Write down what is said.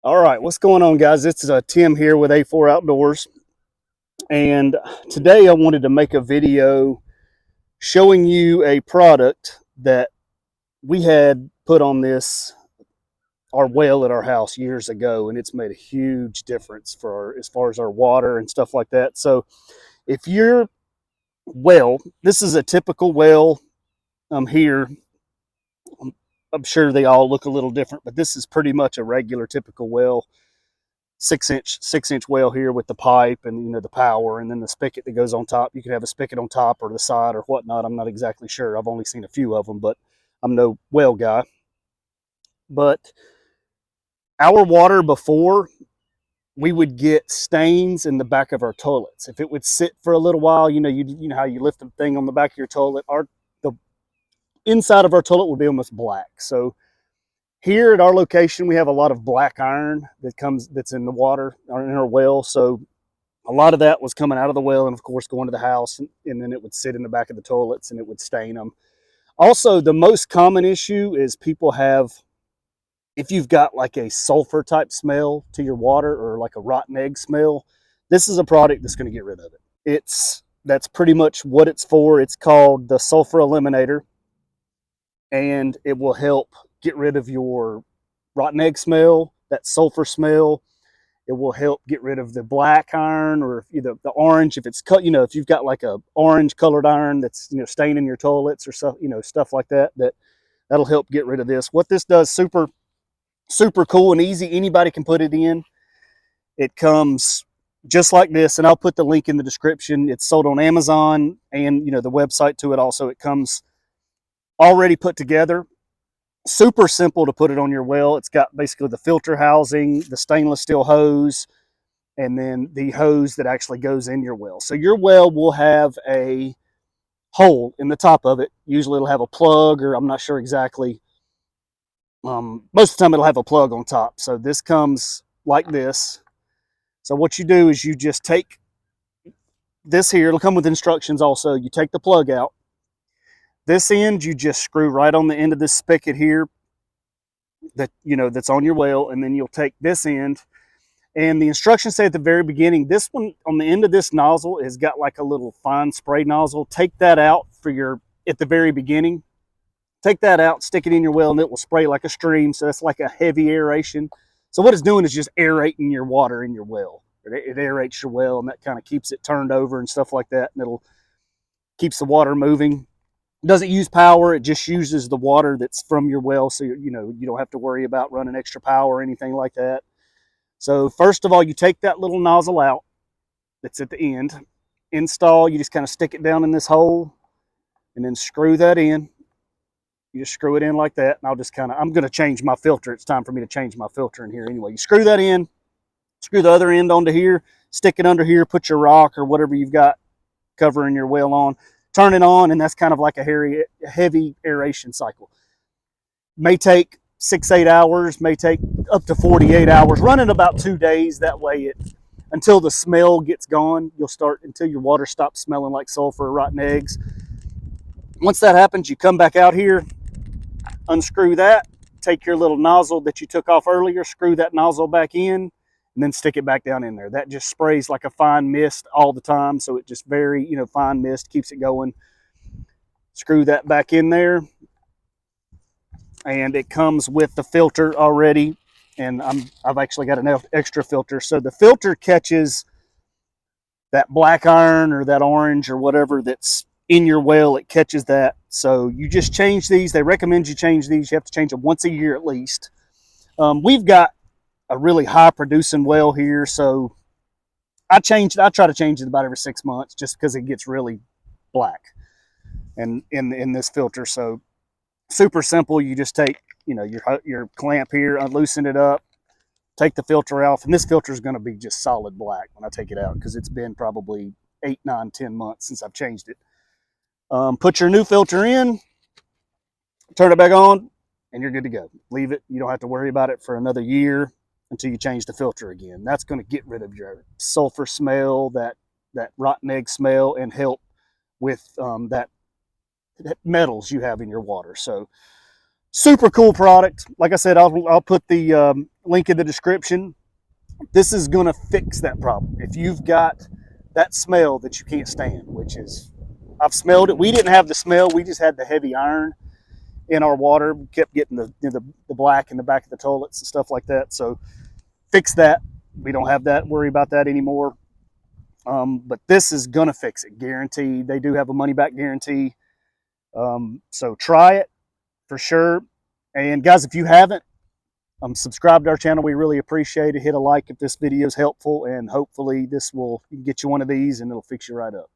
All right, what's going on, guys? This is Tim here with A4 Outdoors, and today I wanted to make a video showing you a product that we had put on our well at our house years ago, and it's made a huge difference for as far as our water and stuff like that. So, if your well, this is a typical well here. I'm sure they all look a little different, but this is pretty much a regular, typical well. 6-inch well here with the pipe and the power, and then the spigot that goes on top. You could have a spigot on top or the side or whatnot. I'm not exactly sure. I've only seen a few of them, but I'm no well guy. But our water before, we would get stains in the back of our toilets. If it would sit for a little while, you know how you lift the thing on the back of your toilet, the inside of our toilet would be almost black. So here at our location, we have a lot of black iron that's in the water or in our well. So a lot of that was coming out of the well and, of course, going to the house, and then it would sit in the back of the toilets and it would stain them. Also, the most common issue is people have, if you've got like a sulfur type smell to your water or like a rotten egg smell, this is a product that's going to get rid of it. That's pretty much what it's for. It's called the Sulfur Eliminator, and it will help get rid of your rotten egg smell, that sulfur smell. It will help get rid of the black iron or the orange. If it's cut, if you've got like a orange colored iron that's staining your toilets or stuff like that, that'll help get rid of this. What this does, super cool and easy. Anybody can put it in. It comes just like this, and I'll put the link in the description. It's sold on Amazon and the website to it also. It comes already put together. Super simple to put it on your well. It's got basically the filter housing, the stainless steel hose, and then the hose that actually goes in your well. So your well will have a hole in the top of it. Usually it'll have a plug, or I'm not sure exactly. Most of the time it'll have a plug on top. So this comes like this. So what you do is you just take this here. It'll come with instructions also. You take the plug out. This end, you just screw right on the end of this spigot here that's on your well, and then you'll take this end, and the instructions say at the very beginning, this one on the end of this nozzle has got like a little fine spray nozzle. Take that out at the very beginning. Take that out, stick it in your well, and it will spray like a stream. So that's like a heavy aeration. So what it's doing is just aerating your water in your well. It aerates your well, and that kind of keeps it turned over and stuff like that, and it'll keeps the water moving. Doesn't use power. It just uses the water that's from your well, so you don't have to worry about running extra power or anything like that. So first of all, you take that little nozzle out that's at the end. Install, you just kind of stick it down in this hole and then screw that in. You just screw it in like that, and I'm going to change my filter. It's time for me to change my filter in here anyway. You screw that in, screw the other end onto here, stick it under here, put your rock or whatever you've got covering your well on. Turn it on, and that's kind of like a heavy aeration cycle. May take 6-8 hours, may take up to 48 hours, running about 2 days. That way until the smell gets gone, until your water stops smelling like sulfur or rotten eggs. Once that happens, you come back out here, unscrew that, take your little nozzle that you took off earlier, screw that nozzle back in, and then stick it back down in there. That just sprays like a fine mist all the time. So it just very, fine mist, keeps it going. Screw that back in there. And it comes with the filter already. And I've actually got an extra filter. So the filter catches that black iron or that orange or whatever that's in your well. It catches that. So you just change these. They recommend you change these. You have to change them once a year at least. We've got a really high producing well here, so I try to change it about every 6 months just because it gets really black and in this filter. So super simple. You just take your clamp here, unloosen it up, take the filter off, and this filter is going to be just solid black when I take it out because it's been probably 8, 9, 10 months since I've changed it. Put your new filter in, turn it back on, and you're good to go. Leave it. You don't have to worry about it for another year until you change the filter again. That's going to get rid of your sulfur smell, that rotten egg smell, and help with that metals you have in your water. So Super cool product. Like I said, I'll put the link in the description. This is going to fix that problem. If you've got that smell that you can't stand, which is, I've smelled it. We didn't have the smell. We just had the heavy iron in our water. We kept getting the black in the back of the toilets and stuff like that. So fix that. We don't have that, worry about that anymore. But this is going to fix it, guaranteed. They do have a money back guarantee. So try it for sure. And guys, if you haven't, subscribe to our channel. We really appreciate it. Hit a like if this video is helpful, and hopefully this will get you one of these and it'll fix you right up.